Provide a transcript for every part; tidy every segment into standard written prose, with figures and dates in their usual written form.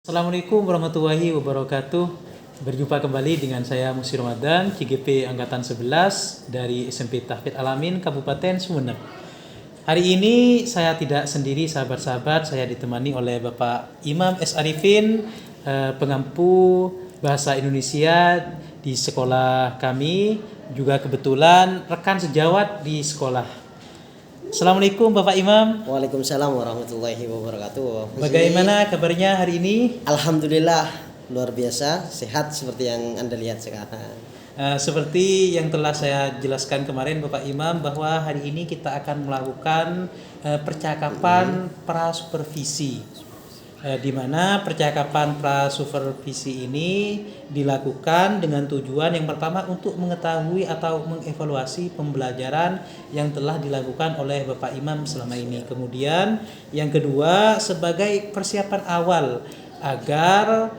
Assalamualaikum warahmatullahi wabarakatuh. Berjumpa kembali dengan saya Musi Ramadan, CGP Angkatan 11 dari SMP Tahfidz Alamin Kabupaten Sumeneb. Hari ini saya tidak sendiri sahabat-sahabat, saya ditemani oleh Bapak Imam S. Arifin, pengampu bahasa Indonesia di sekolah kami, juga kebetulan rekan sejawat di sekolah. Assalamualaikum Bapak Imam. Waalaikumsalam warahmatullahi wabarakatuh. Bagaimana kabarnya hari ini? Alhamdulillah luar biasa, sehat seperti yang Anda lihat sekarang. Seperti yang telah saya jelaskan kemarin Bapak Imam, bahwa hari ini kita akan melakukan percakapan prasupervisi, di mana percakapan prasupervisi ini dilakukan dengan tujuan yang pertama untuk mengetahui atau mengevaluasi pembelajaran yang telah dilakukan oleh Bapak Imam selama ini. Kemudian yang kedua sebagai persiapan awal agar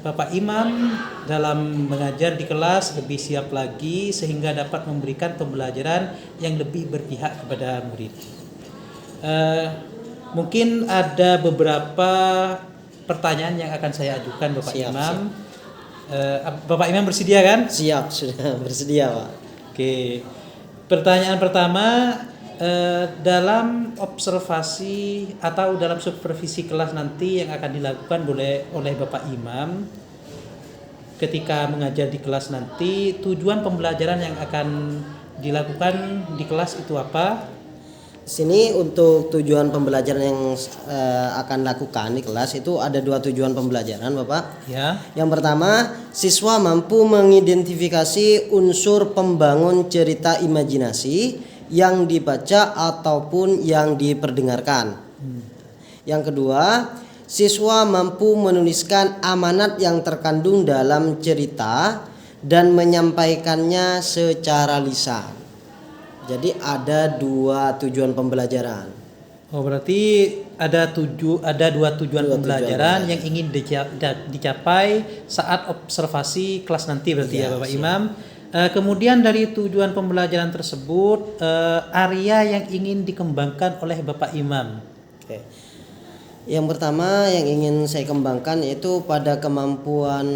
Bapak Imam dalam mengajar di kelas lebih siap lagi sehingga dapat memberikan pembelajaran yang lebih berpihak kepada murid. Mungkin ada beberapa pertanyaan yang akan saya ajukan Bapak Imam. Bapak Imam bersedia kan? Siap, sudah bersedia Pak. Oke. Pertanyaan pertama, dalam observasi atau dalam supervisi kelas nanti yang akan dilakukan oleh Bapak Imam ketika mengajar di kelas nanti, tujuan pembelajaran yang akan dilakukan di kelas itu apa? Sini untuk tujuan pembelajaran yang akan lakukan di kelas itu ada dua tujuan pembelajaran Bapak. Ya. Yang pertama, siswa mampu mengidentifikasi unsur pembangun cerita imajinasi yang dibaca ataupun yang diperdengarkan. Yang kedua, siswa mampu menuliskan amanat yang terkandung dalam cerita dan menyampaikannya secara lisan. Jadi ada dua tujuan pembelajaran. Oh, berarti ada dua tujuan pembelajaran yang ingin dicapai saat observasi kelas nanti berarti ya Bapak Imam. Kemudian dari tujuan pembelajaran tersebut, area yang ingin dikembangkan oleh Bapak Imam. Oke. Yang pertama yang ingin saya kembangkan yaitu pada kemampuan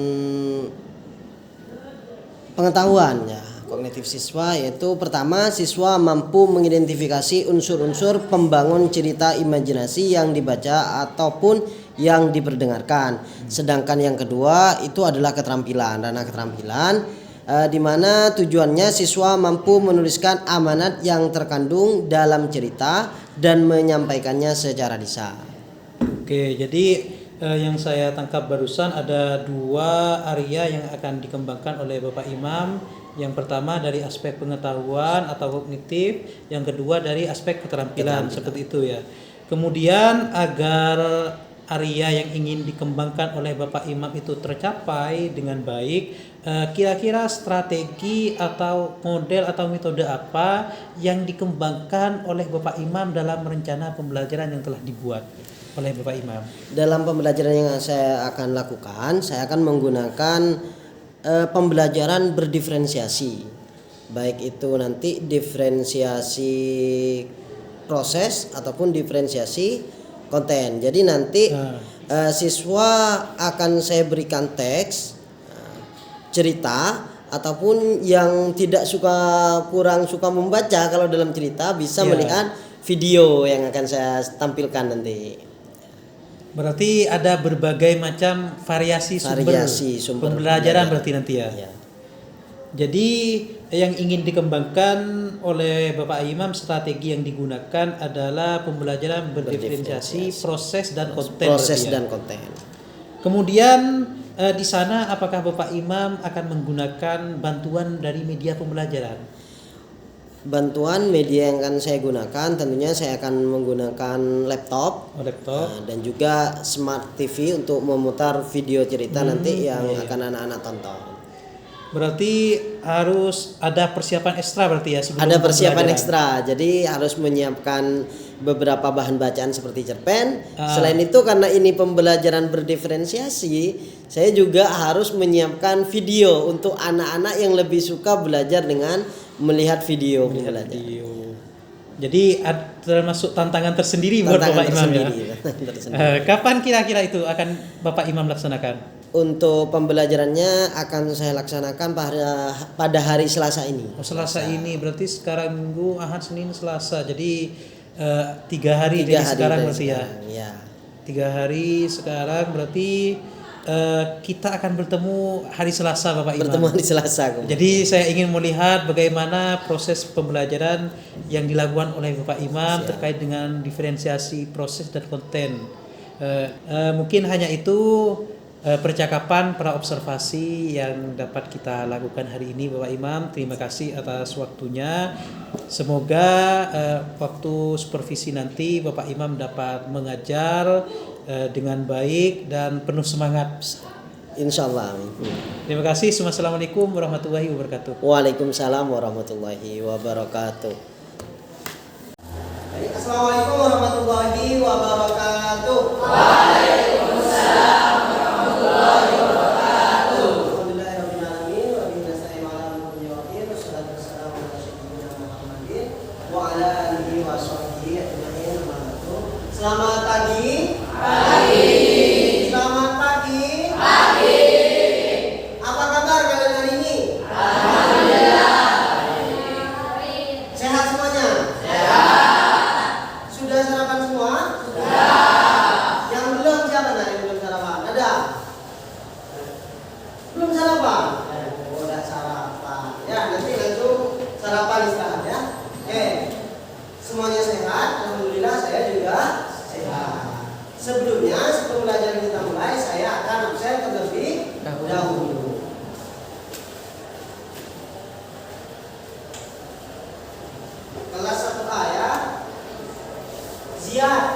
pengetahuan ya, kognitif siswa, yaitu pertama siswa mampu mengidentifikasi unsur-unsur pembangun cerita imajinasi yang dibaca ataupun yang diperdengarkan. Sedangkan yang kedua itu adalah keterampilan, ranah keterampilan, di mana tujuannya siswa mampu menuliskan amanat yang terkandung dalam cerita dan menyampaikannya secara lisan. Oke, jadi yang saya tangkap barusan ada dua area yang akan dikembangkan oleh Bapak Imam. Yang pertama dari aspek pengetahuan atau kognitif, yang kedua dari aspek keterampilan. Seperti itu ya. Kemudian agar area yang ingin dikembangkan oleh Bapak Imam itu tercapai dengan baik, kira-kira strategi atau model atau metode apa yang dikembangkan oleh Bapak Imam dalam rencana pembelajaran yang telah dibuat oleh Bapak Imam? Dalam pembelajaran yang saya akan lakukan, saya akan menggunakan pembelajaran berdiferensiasi, baik itu nanti diferensiasi proses ataupun diferensiasi konten. Jadi nanti siswa akan saya berikan teks, cerita, ataupun yang kurang suka membaca kalau dalam cerita bisa melihat video yang akan saya tampilkan nanti. Berarti ada berbagai macam variasi sumber pembelajaran berarti nanti ya. Jadi yang ingin dikembangkan oleh Bapak Imam, strategi yang digunakan adalah pembelajaran berdiferensiasi proses dan konten. Kemudian di sana apakah Bapak Imam akan menggunakan bantuan dari media pembelajaran? Bantuan media yang akan saya gunakan tentunya saya akan menggunakan laptop. Dan juga smart TV untuk memutar video cerita nanti yang akan anak-anak tonton. Berarti harus ada persiapan ekstra berarti ya sebelum ada persiapan ekstra, jadi harus menyiapkan beberapa bahan bacaan seperti cerpen. Selain itu karena ini pembelajaran berdiferensiasi, saya juga harus menyiapkan video untuk anak-anak yang lebih suka belajar dengan melihat video pembelajaran. Jadi termasuk tantangan tersendiri buat Tantangan Bapak Imam ya. tersendiri. Kapan kira-kira itu akan Bapak Imam laksanakan? Untuk pembelajarannya akan saya laksanakan pada hari Selasa ini. Oh, Selasa ini berarti sekarang Minggu, Ahad, Senin, Selasa. Jadi 3 hari dari sekarang berarti ya. Ya. 3 hari sekarang berarti kita akan bertemu hari Selasa Bapak Imam. Bertemu hari Selasa. Jadi saya ingin melihat bagaimana proses pembelajaran yang dilakukan oleh Bapak Imam terkait dengan diferensiasi proses dan konten. Mungkin hanya itu percakapan para observasi yang dapat kita lakukan hari ini Bapak Imam. Terima kasih atas waktunya. Semoga waktu supervisi nanti Bapak Imam dapat mengajar dengan baik dan penuh semangat. Insyaallah. Terima kasih. Assalamualaikum warahmatullahi wabarakatuh. Waalaikumsalam warahmatullahi wabarakatuh. Assalamualaikum warahmatullahi wabarakatuh. Waalaikumsalam warahmatullahi wabarakatuh. Alhamdulillahirabbil alamin wa bihi nasta'inu ala umuri dunya wassalatu wassalamu ala sayyidina Muhammadin wa ala alihi wa sahbihi ajmain. Selamat pagi. Selamat pagi. Apa kabar kalian hari ini? Alhamdulillah. Sehat semuanya? Sudah sarapan semua? Yang belum siapa tadi belum sarapan? Ada? Belum sarapan? Oh, udah sarapan. Ya, nanti langsung sarapan istirahat ya. Semuanya sehat? Alhamdulillah saya juga sehat. Sebelumnya, sebelum belajar kita mulai, saya akan absen terlebih dahulu. Kelas 1A ya. Ziyad.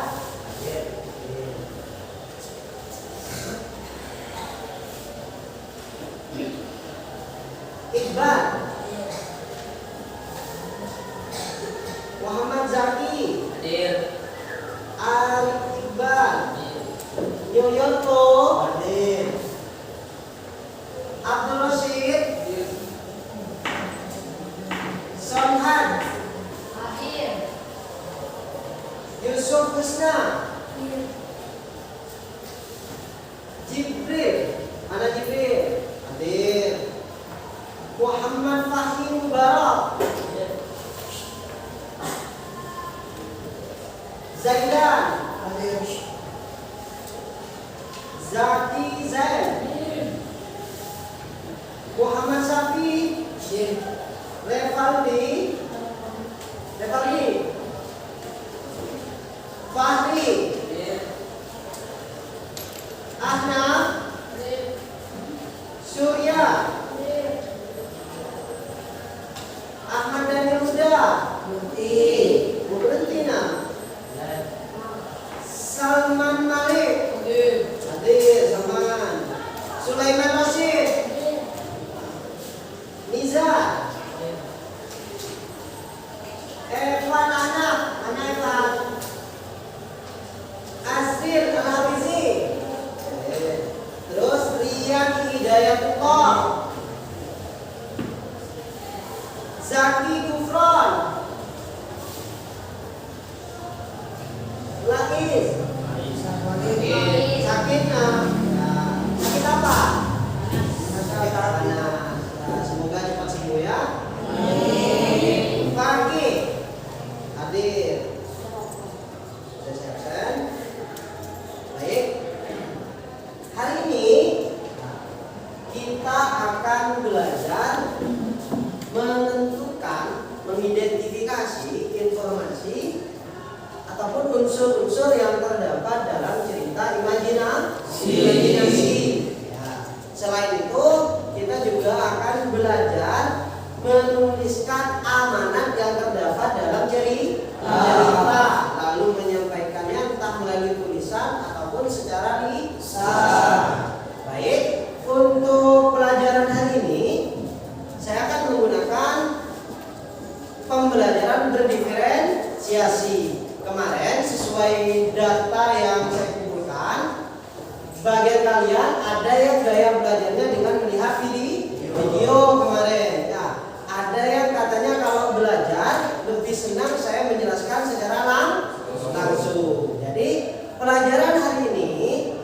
Iqbal. Muhammad Zaki. Hadir. Arif Iqbal. Yoyoto. Hadir. Abdul Rashid. Sonhan. Hadir. Yusuf Husna. Jibril. Mana Jibril? Hadir. Muhammad Fahmi Mubarak. Zaidan. Hadir. Zaki Zain. Muhammad Safi. Revaldi. Fahri. Ahnaf. Surya. Ahmad Daniel Huda. Berhenti nah. Salman Malik. Hadir Salman. Sulaiman Rashid. Nizar. Evan Anak. Mana Evan? Azir Al-Hafizi. Terus Rian Hidayatullah. Zaki Gufron. Lais. Sakit nah. Sakit apa? Sakit panas. Semoga cepat sembuh ya. Pagi. Hadir. Saya absen. Baik. Hari ini kita akan belajar menentukan, mengidentifikasi informasi ataupun unsur-unsur yang terdapat dalam cerita imajinasi. Ya. Selain itu, kita juga akan belajar menuliskan amanat yang terdapat dalam cerita, lalu menyampaikannya entah melalui tulisan ataupun secara lisan. Baik, untuk pelajaran hari ini saya akan menggunakan pembelajaran berdiferensiasi. Kemarin sesuai data yang saya kumpulkan, sebagian kalian ada yang gaya belajarnya dengan melihat video kemarin. Nah, ada yang katanya kalau belajar lebih senang saya menjelaskan secara langsung. Jadi pelajaran hari ini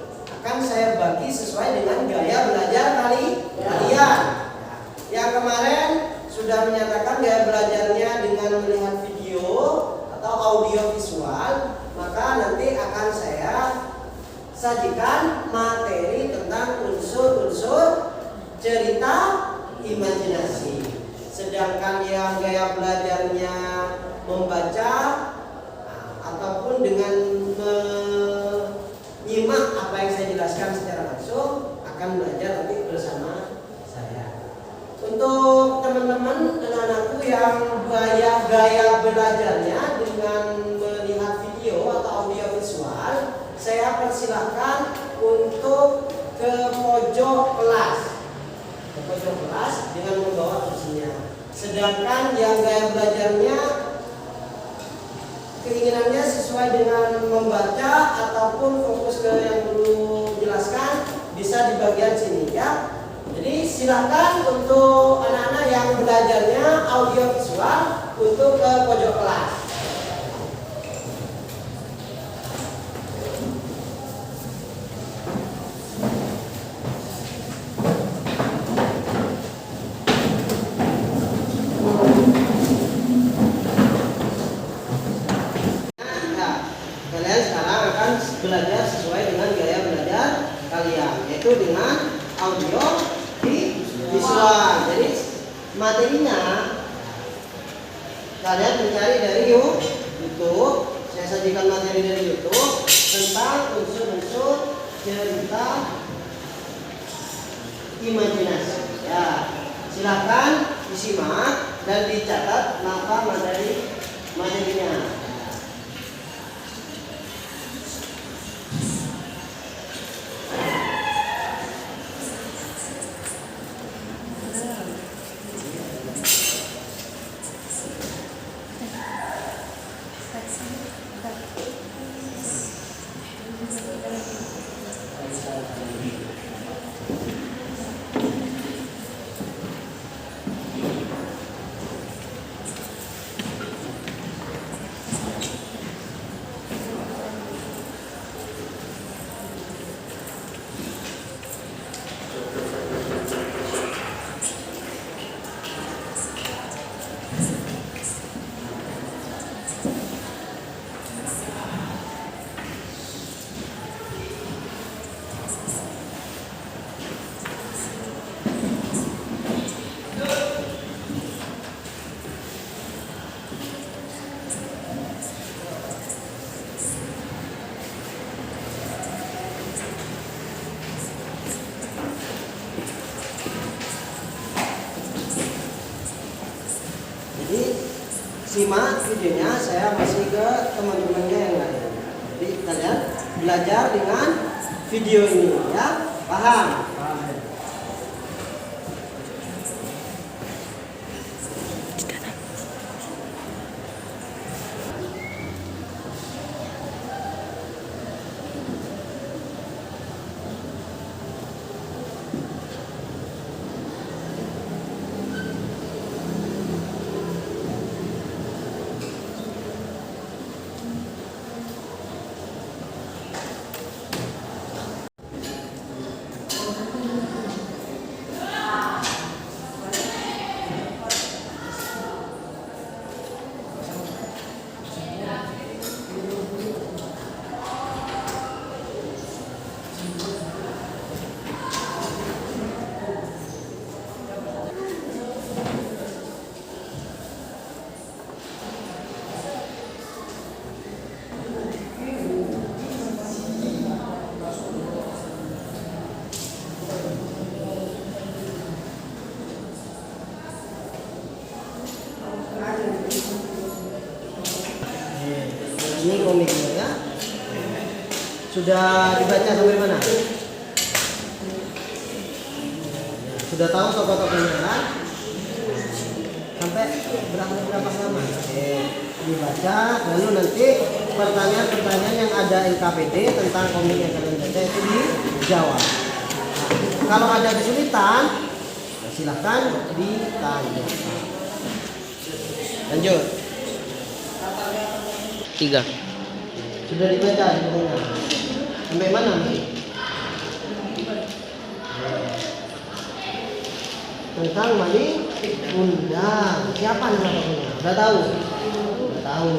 akan saya bagi sesuai dengan gaya belajar kalian. Yang kemarin sudah menyatakan gaya belajarnya dengan melihat video atau audio visual, maka nanti akan saya sajikan materi tentang unsur-unsur cerita imajinasi. Sedangkan yang gaya belajarnya membaca ataupun dengan menyimak apa yang saya jelaskan secara langsung akan belajar nanti bersama saya. Untuk teman-teman anak-anakku yang gaya belajarnya dengan melihat video atau audio visual, saya persilahkan untuk ke pojok kelas. Ke pojok kelas dengan membawa kursinya. Sedangkan yang gaya belajarnya keinginannya sesuai dengan membaca ataupun fokus ke yang dulu jelaskan, bisa di bagian sini ya. Jadi silakan untuk anak-anak yang belajarnya audio visual untuk ke pojok kelas. Kalian sekarang akan belajar sesuai dengan gaya belajar kalian, yaitu dengan audio visual. Jadi materinya kalian mencari dari YouTube. Saya sajikan materi dari YouTube tentang unsur-unsur cerita imajinasi. Ya, silakan disimak dan dicatat apa materinya. Simak videonya, saya masih ke teman-temannya yang lain. Jadi kalian belajar dengan video ini ya, paham? Ini komiknya ya. Sudah dibaca sampai mana? Sudah tahu tokoh-tokohnya kan? Sampai berapa lama? Dibaca, lalu nanti pertanyaan-pertanyaan yang ada LKPD tentang komik yang kalian baca itu dijawab. Nah, kalau ada kesulitan, silahkan ditanyakan. Lanjut. 3. Sudah dibaca bukunya. Sampai mana? Tentang maling undang. Siapa nama tokohnya? Udah tahu? Udah tahu.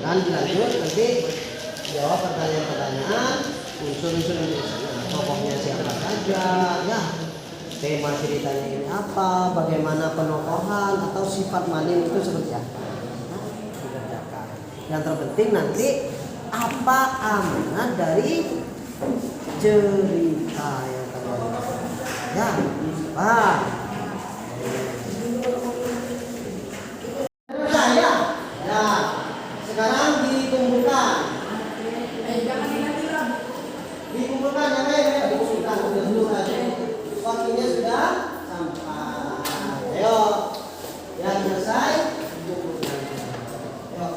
Nah, sekarang dilanjut nanti jawab pertanyaan-pertanyaan unsur-unsur Indonesia. Tokohnya siapa saja, ya. Tema ceritanya ini apa, bagaimana penokohan atau sifat maling itu seperti apa. Nah, dikerjakan. Yang terpenting nanti apa amanat dari cerita yang kalian ya, Pak. Ya, ya. Sekarang dikumpulkan. Dikumpulkan yang lain ya, dikumpulkan dulu aja. Waktunya sudah sampai. Ayo, yang selesai. Ayo.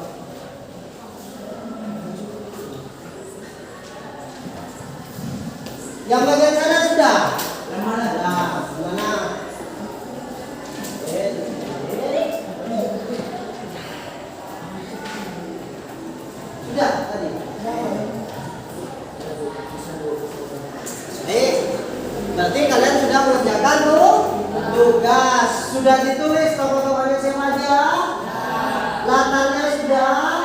Yang bagian sana sudah. Yang mana? Nah, mana? Sudah tadi. Baik. Berarti kalian sudah mengerjakan tugas. Sudah ditulis tokoh-tokohnya siapa aja? Latarnya sudah.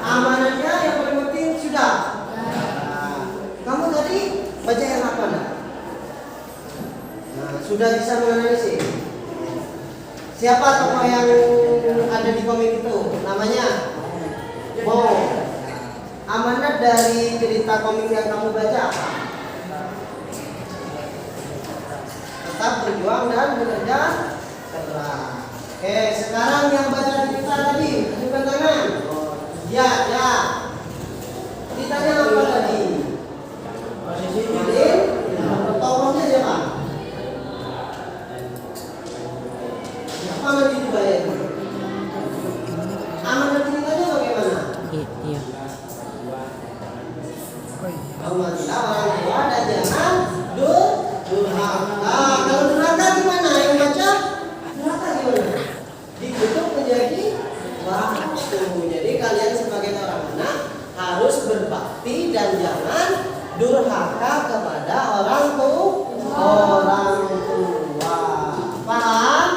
Amanatnya yang paling penting sudah. Kamu tadi baca yang apa dah? Nah, sudah bisa menganalisis. Siapa tokoh yang ada di komik itu? Namanya? Mo. Amanat dari cerita komik yang kamu baca apa? Tetap berjuang dan bekerja keras. Oke, sekarang yang baca cerita tadi, bukan tangan. Ya, ya. Ceritanya apa tadi? Malin, tokohnya siapa? Siapa nanti dibayar? Amanat ceritanya bagaimana? Iya. Hormatilah orang tua dan jangan durhaka. Kalau durhaka gimana? Yang baca durhaka gimana? Dikutuk menjadi waktu. Jadi kalian sebagai orang anak harus berbakti dan jangan durhaka kepada orang tua. Paham?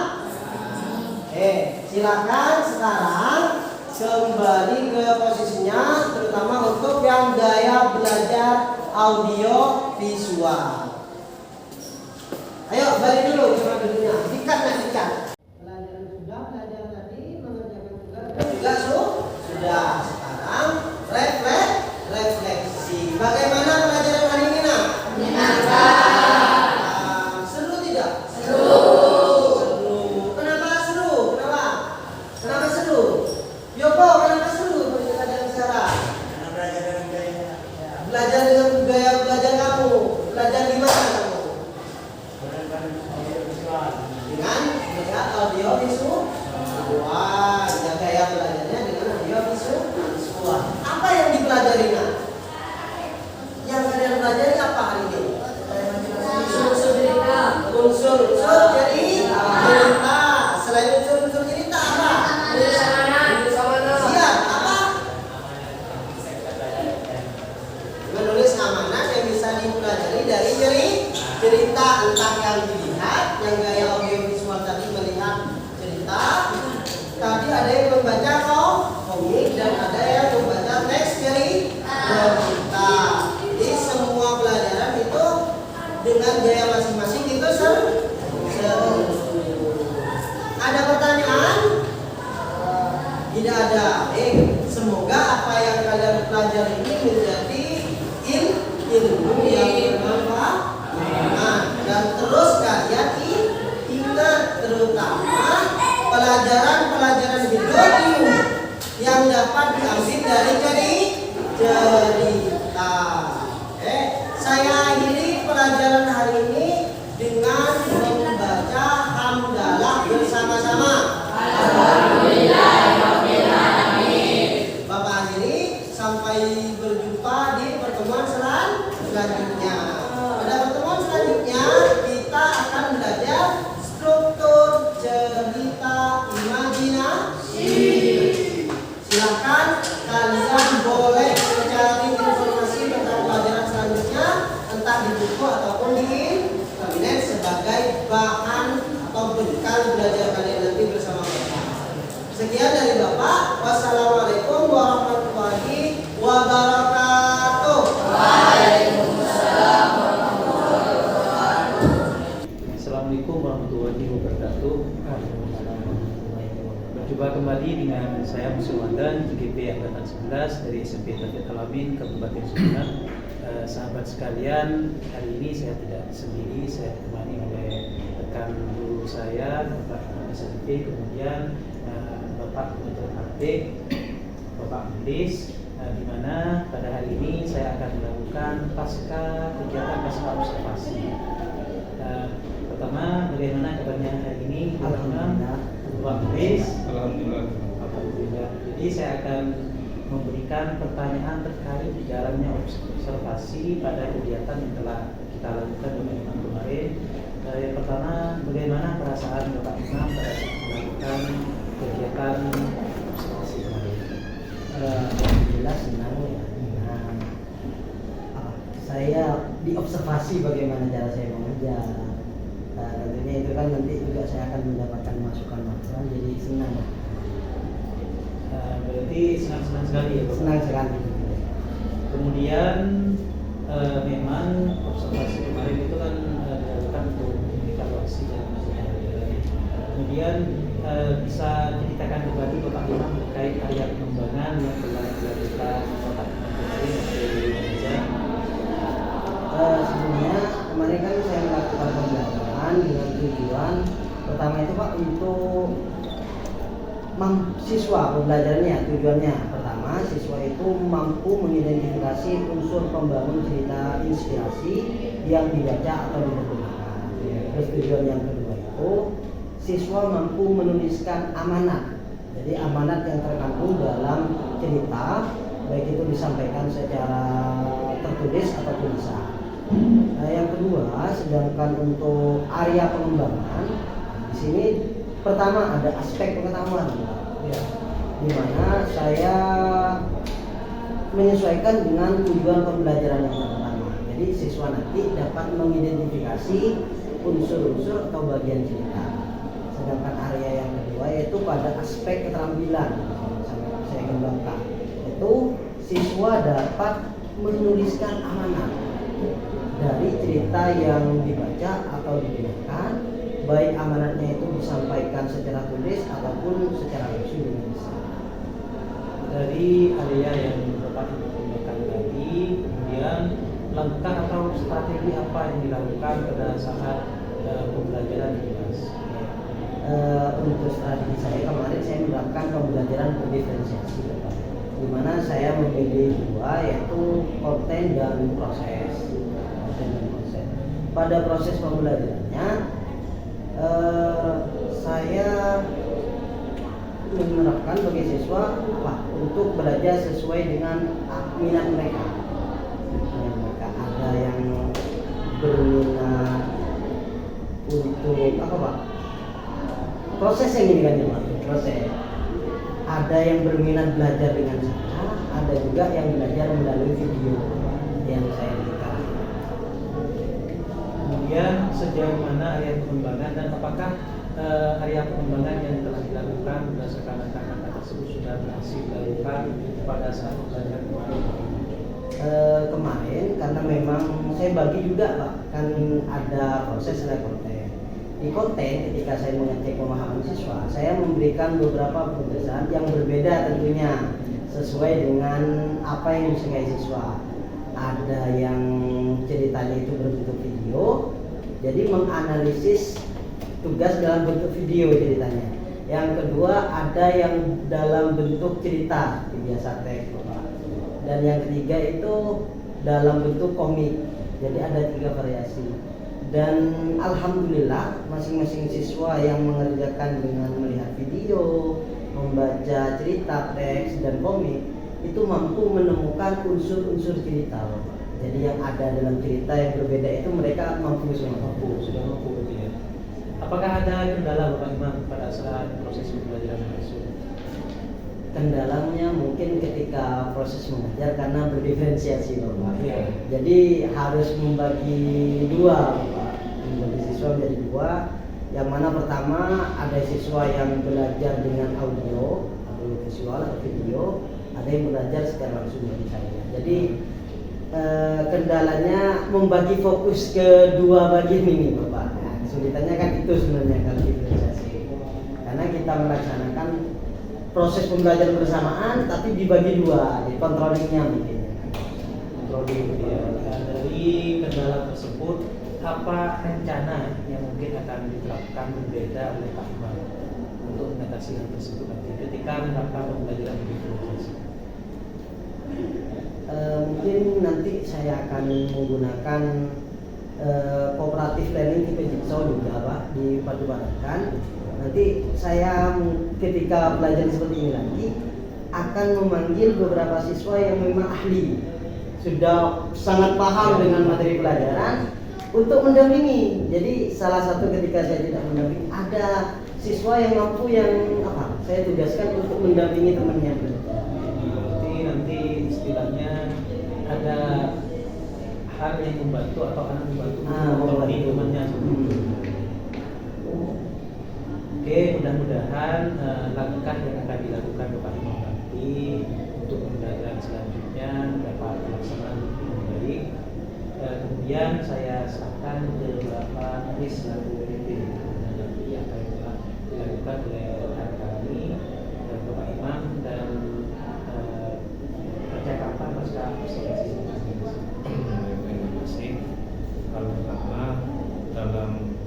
Silakan sekarang kembali ke posisinya, terutama untuk yang gaya belajar audio visual. Ayo balik dulu cuma dulunya. Dikat. Pelajaran sudah, belajar tadi, mengerjakan tugas sudah. Sekarang refleksi. Bagaimana pelajaran hari ini, Nak? Menyenangkan. Seru tidak? Seru. Kenapa seru? Kenapa seru? Yoko, kenapa seru pelajaran sekarang? Belajar dengan budaya belajar kamu. Belajar di mana kamu? Dengan melihat audio visual. Gaya belajarnya dengan audio visual. Apa yang dipelajari, Nak? Yang kalian pelajari apa hari ini? Unsur cerita. Selain unsur cerita apa? Siap, apa? Menulis amanat yang bisa dipelajari dari cerita, entah yang dilihat, yang gaya audiovisual tadi melihat cerita. Tadi ada yang membaca komik dan ada yang membaca teks cerita. Jadi semua pelajaran itu dengan gaya masing-masing itu seru. Ada pertanyaan? Tidak ada. Semoga apa yang kalian pelajari ini menjadi ilmu yang bermanfaat. Dan terus kalian ingat terutama pelajaran-pelajaran hidup yang dapat diambil dari cerita. Saya akhiri pelajaran hari ini dengan membaca hamdalah bersama-sama. Bapak akhiri, sampai berjumpa di pertemuan selanjutnya. Pada pertemuan selanjutnya kita akan belajar struktur cerita iman kembali dengan saya Musa Wadan, GP Angkatan 11 dari SMP Taufik Alamin, Kabupaten Sumeneb. Sahabat sekalian, hari ini saya tidak sendiri, saya ditemani oleh rekan guru saya, Bapak SMP, kemudian Bapak Kementerian Praktik, Bapak Mendis, di mana pada hari ini saya akan melakukan kegiatan pasca observasi. Pertama, bagaimana kabarnya hari ini? Alhamdulillah. Bapak Mendis. Alhamdulillah. Jadi saya akan memberikan pertanyaan terkait jalannya observasi pada kegiatan yang telah kita lakukan bersama kemarin. Yang pertama, bagaimana perasaan Bapak Imam pada saat melakukan kegiatan observasi kemarin? Alhamdulillah senang ya. Saya diobservasi bagaimana cara saya mengajar. Tentunya itu kan nanti juga saya akan mendapatkan masukan-masukan, jadi senang. Berarti senang-senang sekali ya Bapak? Senang sekali. Kemudian memang observasi kemarin itu kan dilakukan untuk evaluasi dan pembelajaran. Kemudian bisa ceritakan kembali Bapak Imam terkait area pengembangan yang telah dilakukan Bapak Imam kemarin dari Indonesia. Sebelumnya kemarin kan saya melakukan pembelajaran dengan tujuan pertama itu Pak untuk siswa pembelajarannya, tujuannya pertama siswa itu mampu mengidentifikasi unsur pembangun cerita inspirasi yang dibaca atau diterjemahkan. Terus tujuan yang kedua itu siswa mampu menuliskan amanat. Jadi amanat yang terkandung dalam cerita, baik itu disampaikan secara tertulis atau tulisan. Yang kedua, sedangkan untuk area pengembangan di sini pertama ada aspek pengetahuan, ya, di mana saya menyesuaikan dengan tujuan pembelajaran yang pertama. Jadi siswa nanti dapat mengidentifikasi unsur-unsur atau bagian cerita. Sedangkan area yang kedua yaitu pada aspek keterampilan, saya kembangkan, itu siswa dapat menuliskan amanat dari cerita yang dibaca atau didengarkan, baik amanatnya itu disampaikan secara tulis ataupun secara langsung dengan lisan. Dari area yang Bapak kembangkan tadi, kemudian langkah atau strategi apa yang dilakukan pada saat pembelajaran di kelas? Untuk strategi saya kemarin saya menerapkan pembelajaran berdiferensiasi, di mana saya memilih dua, yaitu konten dan proses. Pada proses pembelajarannya saya menerapkan bagi siswa untuk belajar sesuai dengan minat mereka. Ada yang berminat untuk proses yang ini kan proses. Ada yang berminat belajar dengan saya, ada juga yang belajar melalui video yang saya berikan. Kemudian sejauh mana area pengembangan dan apakah area pengembangan yang telah dilakukan berdasarkan langkah-langkah tersebut sudah berhasil dilakukan pada saat pembelajaran kemarin? Kemarin karena memang saya bagi juga Pak, kan ada proses ada konten. Di konten ketika saya mengecek pemahaman siswa, saya memberikan beberapa pemeriksaan yang berbeda tentunya sesuai dengan apa yang disukai siswa. Ada yang ceritanya itu berbentuk video, jadi menganalisis tugas dalam bentuk video ceritanya. Yang kedua ada yang dalam bentuk cerita, biasa teks, dan yang ketiga itu dalam bentuk komik. Jadi ada 3 variasi. Dan alhamdulillah masing-masing siswa yang mengerjakan dengan melihat video, membaca cerita, teks dan komik itu mampu menemukan unsur-unsur cerita. Jadi yang ada dalam cerita yang berbeda itu mereka sudah mampu gitu ya. Apakah ada kendala Bapak Imam pada saat proses pembelajaran langsung? Kendalanya mungkin ketika proses mengajar karena berdiferensiasi Bapak. Ya. Jadi harus membagi dua Bapak. Membagi siswa menjadi dua. Yang mana pertama ada siswa yang belajar dengan audio atau visual atau video, ada yang belajar secara langsung dari saya. Jadi kendalanya membagi fokus ke dua bagian ini Bapak. Nah, kesulitannya kan itu sebenarnya kalau diferensiasi. Karena kita melaksanakan proses pembelajaran bersamaan tapi dibagi dua, di controllingnya mungkin. Controlling ya. Dari kendala tersebut apa rencana yang mungkin akan diterapkan berbeda oleh Pak Imam untuk mengatasi hal tersebut nanti ketika menerapkan pembelajaran digitalisasi? Mungkin nanti saya akan menggunakan kooperatif learning tipe Jigsaw juga Pak, dipadupadankan. Nanti saya ketika belajar seperti ini lagi akan memanggil beberapa siswa yang memang ahli, sudah sangat paham dengan materi pelajaran untuk mendampingi. Jadi salah satu ketika saya tidak mendampingi, ada siswa yang mampu yang saya tugaskan untuk mendampingi temannya. Berarti nanti istilahnya ada hal yang membantu atau anak membantu membantu temannya. Oke, mudah-mudahan langkah yang akan dilakukan Bapak Imam nanti untuk pembelajaran selanjutnya dapat terlaksana dengan baik. Kemudian saya serahkan ke Bapak Aris selaku PP nanti apa yang telah dilakukan oleh rekan kami Bapak Imam dan percakapan pasca observasi. Terima kasih. Hal pertama dalam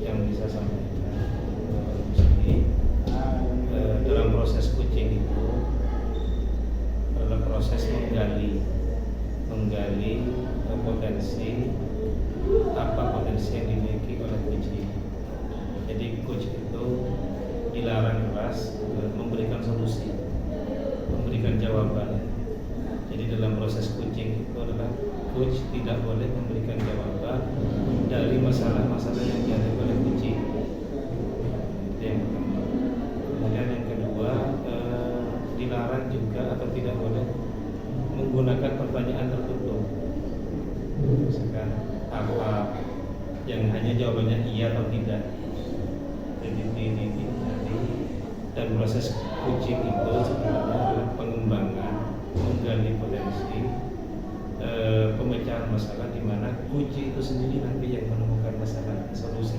yang bisa sampaikan dalam proses coaching itu adalah proses menggali potensi yang dimiliki oleh coach. Jadi coach itu dilarang keras memberikan solusi, memberikan jawaban. Jadi dalam proses coaching itu adalah coach tidak boleh memberikan jawaban dari masalah-masalah yang dihadapi oleh coach. Itu yang pertama. Kemudian yang kedua, dilarang juga atau tidak boleh menggunakan pertanyaan tertutup. Misalkan apa yang hanya jawabannya iya atau tidak. Dan proses coaching itu sebenarnya adalah pengembangan, menggali potensi, pemecahan masalah di mana coach itu sendiri nanti yang menemukan masalah, solusi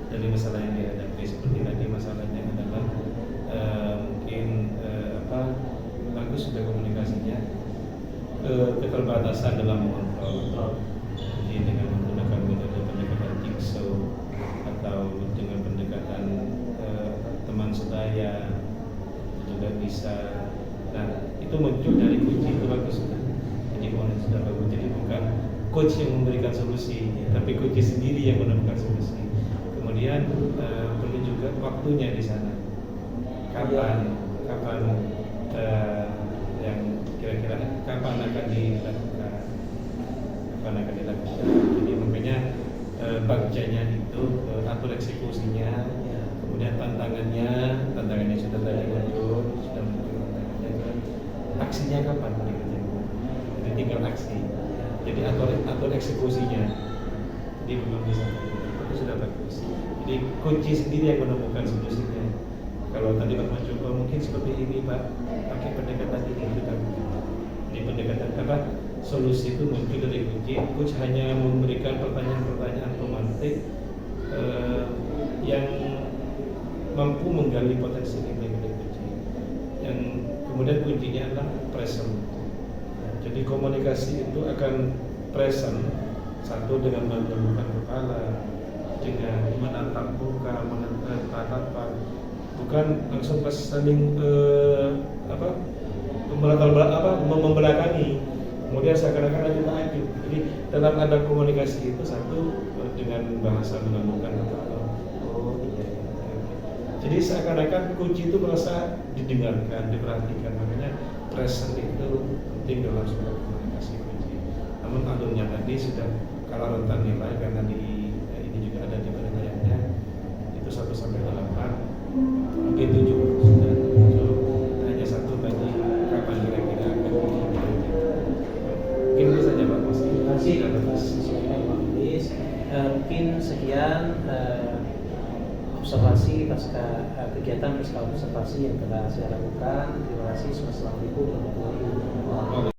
dari masalah yang dihadapi. Seperti tadi masalahnya adalah mungkin bagus sudah komunikasinya, keterbatasan dalam mengontrol. Jadi dengan menggunakan metode pendekatan jigsaw atau dengan pendekatan teman sebaya juga bisa. Nah, itu muncul dari coach itu bagus sudah. Jadi sudah bagus. Jadi bukan coach yang memberikan solusi, tapi coach sendiri yang menemukan solusi. Kemudian perlu juga waktunya di sana. Kapan yang kira-kira kapan akan dilakukan? Jadi makanya bagjanya itu atur eksekusinya, kemudian tantangannya sudah tadi muncul, sudah muncul tantangannya. Aksinya kapan dikerjakan? Jadi tinggal aksi. Jadi atur eksekusinya. Jadi belum bisa. Itu sudah bagus. Jadi kunci sendiri yang menemukan solusinya. Kalau tadi Pak mencoba mungkin seperti ini Pak, pakai pendekatan ini kita. Ini pendekatan apa? Solusi itu muncul dari kunci. Coach hanya memberikan pertanyaan-pertanyaan romantik yang mampu menggali potensi yang dimiliki oleh kunci. Yang kemudian kuncinya adalah present. Jadi komunikasi itu akan present, satu dengan menundukkan kepala, dengan menatap muka, menatap tatapan, bukan langsung pas saling membelakangi, kemudian seakan-akan ada takjub. Jadi dalam ada komunikasi itu satu dengan bahasa menundukkan kepala. Jadi seakan-akan kunci itu merasa didengarkan, diperhatikan. Makanya present itu penting dalam sebuah komunikasi kunci. Namun alurnya tadi sudah kalah rentan nilai karena ini juga ada di penilaiannya itu 1 sampai 8, mungkin 7 sudah. Hanya satu tadi kapan kira-kira akan dimulai. Mungkin itu saja Pak Mas. Terima kasih atas sesuai Pak Idris. Mungkin sekian observasi pasca kegiatan pasca observasi yang telah saya lakukan. Terima kasih. Wassalamualaikum warahmatullahi wabarakatuh.